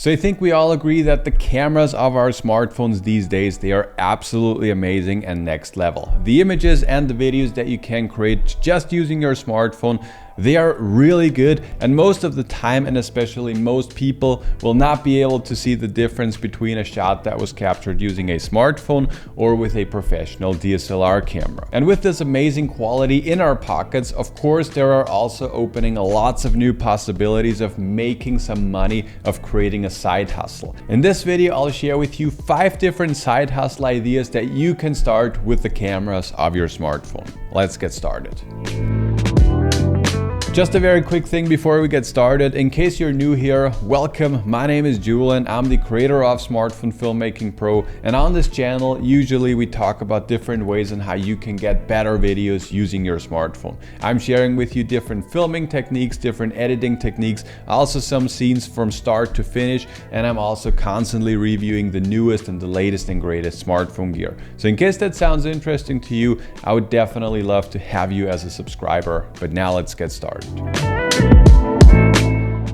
So I think we all agree that the cameras of our smartphones these days, they are absolutely amazing and next level. The images and the videos that you can create just using your smartphone, they are really good, and most of the time, and especially most people, will not be able to see the difference between a shot that was captured using a smartphone or with a professional DSLR camera. And with this amazing quality in our pockets, of course, there are also opening lots of new possibilities of making some money, of creating a side hustle. In this video, I'll share with you 5 different side hustle ideas that you can start with the cameras of your smartphone. Let's get started. Just a very quick thing before we get started. In case you're new here, welcome. My name is Julian. I'm the creator of Smartphone Filmmaking Pro, and on this channel, usually we talk about different ways on how you can get better videos using your smartphone. I'm sharing with you different filming techniques, different editing techniques, also some scenes from start to finish, and I'm also constantly reviewing the newest and the latest and greatest smartphone gear. So in case that sounds interesting to you, I would definitely love to have you as a subscriber. But now let's get started.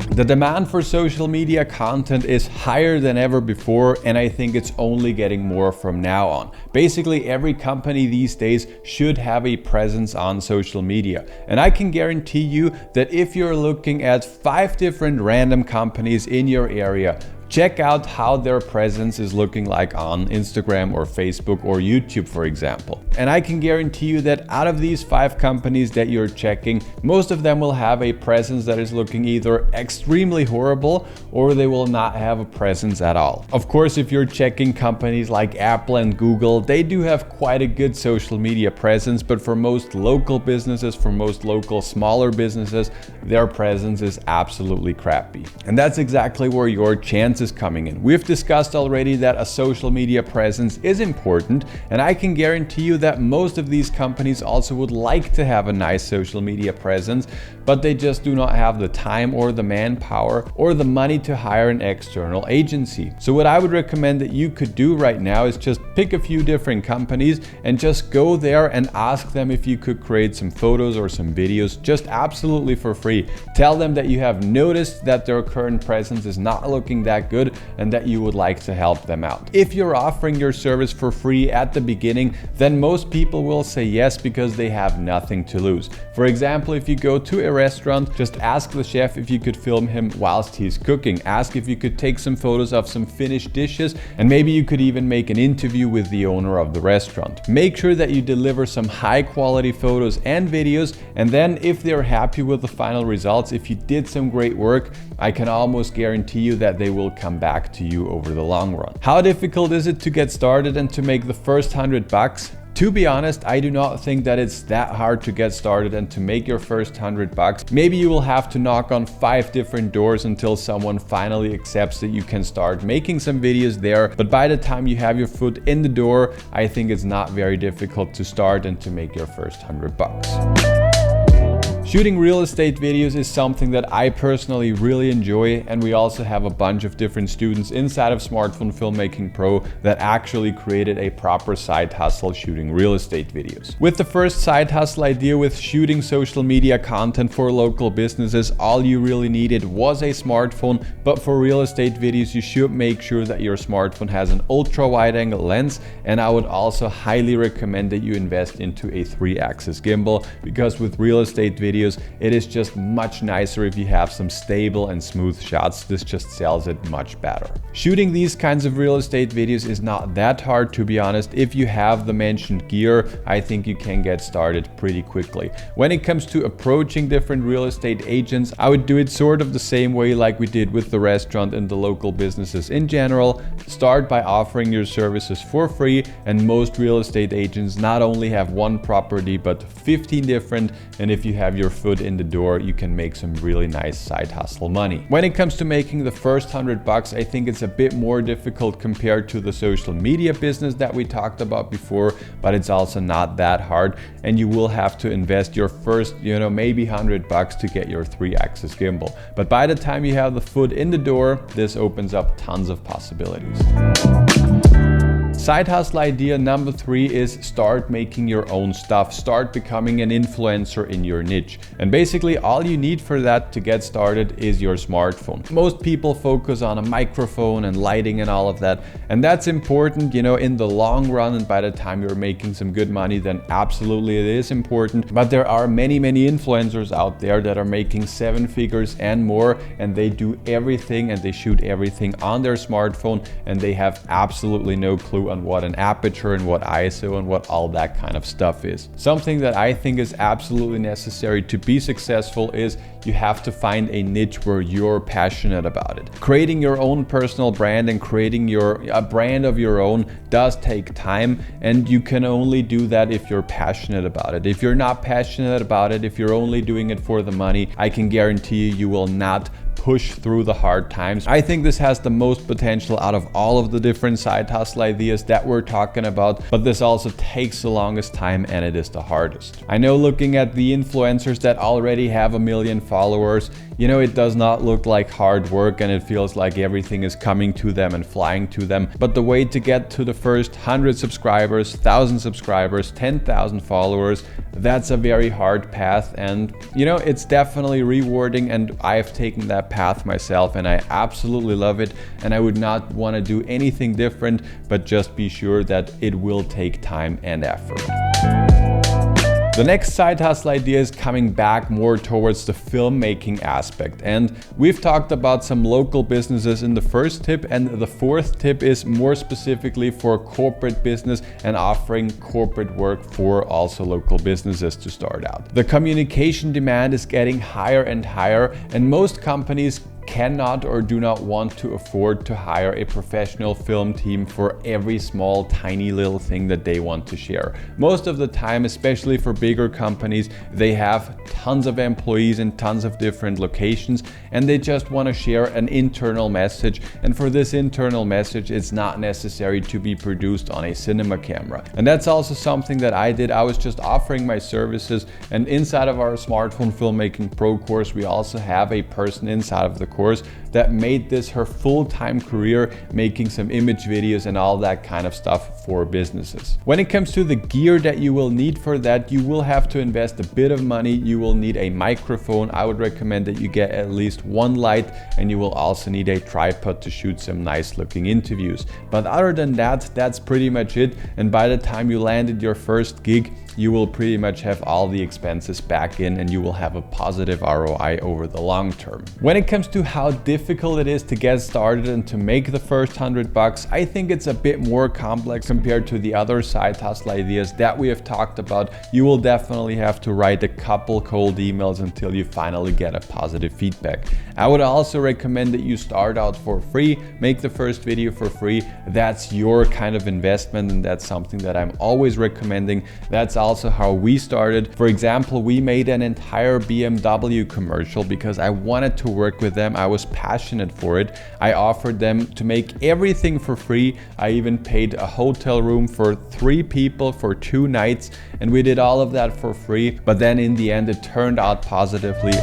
The demand for social media content is higher than ever before, and I think it's only getting more from now on. Basically, every company these days should have a presence on social media. And I can guarantee you that if you're looking at 5 different random companies in your area, check out how their presence is looking like on Instagram or Facebook or YouTube, for example. And I can guarantee you that out of these 5 companies that you're checking, most of them will have a presence that is looking either extremely horrible or they will not have a presence at all. Of course, if you're checking companies like Apple and Google, they do have quite a good social media presence, but for most local businesses, for most local smaller businesses, their presence is absolutely crappy. And that's exactly where your chance is coming in. We've discussed already that a social media presence is important, and I can guarantee you that most of these companies also would like to have a nice social media presence, but they just do not have the time or the manpower or the money to hire an external agency. So what I would recommend that you could do right now is just pick a few different companies and just go there and ask them if you could create some photos or some videos just absolutely for free. Tell them that you have noticed that their current presence is not looking that good and that you would like to help them out. If you're offering your service for free at the beginning, then most people will say yes because they have nothing to lose. For example, if you go to a restaurant, just ask the chef if you could film him whilst he's cooking. Ask if you could take some photos of some finished dishes, and maybe you could even make an interview with the owner of the restaurant. Make sure that you deliver some high quality photos and videos, and then if they're happy with the final results, if you did some great work, I can almost guarantee you that they will come back to you over the long run. How difficult is it to get started and to make the first $100? To be honest, I do not think that it's that hard to get started and to make your first $100. Maybe you will have to knock on 5 different doors until someone finally accepts that you can start making some videos there. But by the time you have your foot in the door, I think it's not very difficult to start and to make your first $100. Shooting real estate videos is something that I personally really enjoy, and we also have a bunch of different students inside of Smartphone Filmmaking Pro that actually created a proper side hustle shooting real estate videos. With the first side hustle idea with shooting social media content for local businesses, all you really needed was a smartphone, but for real estate videos you should make sure that your smartphone has an ultra wide angle lens, and I would also highly recommend that you invest into a 3-axis gimbal, because with real estate videos it is just much nicer if you have some stable and smooth shots. This just sells it much better. Shooting these kinds of real estate videos is not that hard, to be honest. If you have the mentioned gear, I think you can get started pretty quickly. When it comes to approaching different real estate agents, I would do it sort of the same way like we did with the restaurant and the local businesses in general. Start by offering your services for free, and most real estate agents not only have one property but 15 different, and if you have your foot in the door, you can make some really nice side hustle money. When it comes to making the first $100, I think it's a bit more difficult compared to the social media business that we talked about before, but it's also not that hard, and you will have to invest your first, maybe $100 to get your 3-axis gimbal. But by the time you have the foot in the door, this opens up tons of possibilities. Side hustle idea number 3 is start making your own stuff. Start becoming an influencer in your niche. And basically all you need for that to get started is your smartphone. Most people focus on a microphone and lighting and all of that. And that's important, you know, in the long run, and by the time you're making some good money, then absolutely it is important. But there are many influencers out there that are making 7 figures and more, and they do everything and they shoot everything on their smartphone, and they have absolutely no clue on what an aperture and what ISO and what all that kind of stuff is. Something that I think is absolutely necessary to be successful is you have to find a niche where you're passionate about it. Creating your own personal brand and creating a brand of your own does take time, and you can only do that if you're passionate about it. If you're not passionate about it, if you're only doing it for the money, I can guarantee you will not push through the hard times. I think this has the most potential out of all of the different side hustle ideas that we're talking about, but this also takes the longest time and it is the hardest. I know, looking at the influencers that already have 1 million followers, you know, it does not look like hard work and it feels like everything is coming to them and flying to them. But the way to get to the first 100 subscribers, 1,000 subscribers, 10,000 followers, that's a very hard path, and you know, it's definitely rewarding, and I've taken that path myself and I absolutely love it, and I would not want to do anything different, but just be sure that it will take time and effort. The next side hustle idea is coming back more towards the filmmaking aspect, and we've talked about some local businesses in the first tip, and the fourth tip is more specifically for corporate business and offering corporate work for also local businesses to start out. The communication demand is getting higher and higher, and most companies cannot or do not want to afford to hire a professional film team for every small tiny little thing that they want to share. Most of the time, especially for bigger companies, they have tons of employees in tons of different locations, and they just want to share an internal message, and for this internal message it's not necessary to be produced on a cinema camera. And that's also something that I did. I was just offering my services, and inside of our smartphone filmmaking pro course we also have a person inside of the course that made this her full-time career, making some image videos and all that kind of stuff for businesses. When it comes to the gear that you will need for that, you will have to invest a bit of money. You will need a microphone. I would recommend that you get at least one light, and you will also need a tripod to shoot some nice looking interviews. But other than that, that's pretty much it, and by the time you landed your first gig, you will pretty much have all the expenses back in, and you will have a positive ROI over the long term. When it comes to how difficult it is to get started and to make the first $100, I think it's a bit more complex compared to the other side hustle ideas that we have talked about. You will definitely have to write a couple cold emails until you finally get a positive feedback. I would also recommend that you start out for free, make the first video for free. That's your kind of investment, and that's something that I'm always recommending. That's also how we started. For example, we made an entire BMW commercial because I wanted to work with them. I was passionate for it. I offered them to make everything for free. I even paid a hotel room for 3 people for 2 nights, and we did all of that for free. But then in the end, it turned out positively.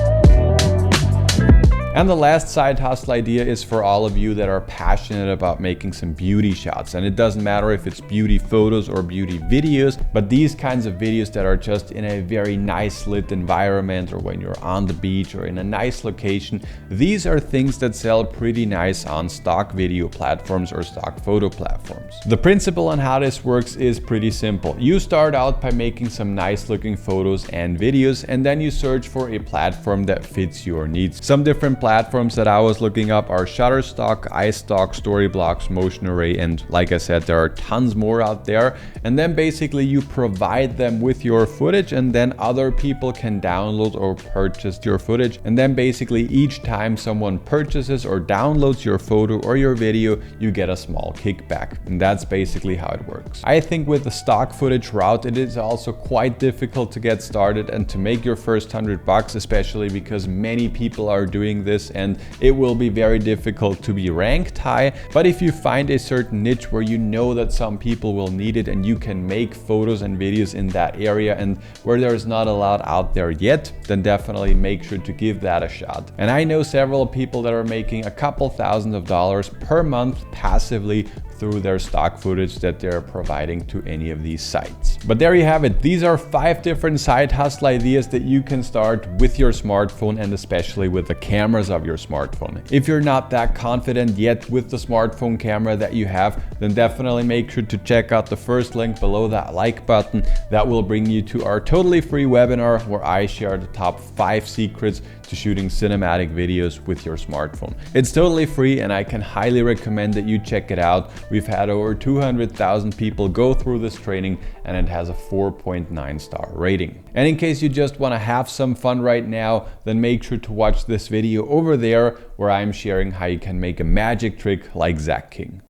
And the last side hustle idea is for all of you that are passionate about making some beauty shots. And it doesn't matter if it's beauty photos or beauty videos, but these kinds of videos that are just in a very nice lit environment, or when you're on the beach or in a nice location, these are things that sell pretty nice on stock video platforms or stock photo platforms. The principle on how this works is pretty simple. You start out by making some nice looking photos and videos, and then you search for a platform that fits your needs. Some different platforms that I was looking up are Shutterstock, iStock, Storyblocks, Motion Array, and like I said, there are tons more out there. And then basically you provide them with your footage, and then other people can download or purchase your footage. And then basically each time someone purchases or downloads your photo or your video, you get a small kickback. And that's basically how it works. I think with the stock footage route, it is also quite difficult to get started and to make your first $100, especially because many people are doing this, and it will be very difficult to be ranked high. But if you find a certain niche where you know that some people will need it, and you can make photos and videos in that area and where there's not a lot out there yet, then definitely make sure to give that a shot. And I know several people that are making a couple $1,000s per month passively through their stock footage that they're providing to any of these sites. But there you have it. These are 5 different side hustle ideas that you can start with your smartphone, and especially with the cameras of your smartphone. If you're not that confident yet with the smartphone camera that you have, then definitely make sure to check out the first link below that like button. That will bring you to our totally free webinar where I share the top 5 secrets to shooting cinematic videos with your smartphone. It's totally free and I can highly recommend that you check it out. We've had over 200,000 people go through this training and it has a 4.9 star rating. And in case you just want to have some fun right now, then make sure to watch this video over there where I'm sharing how you can make a magic trick like Zach King.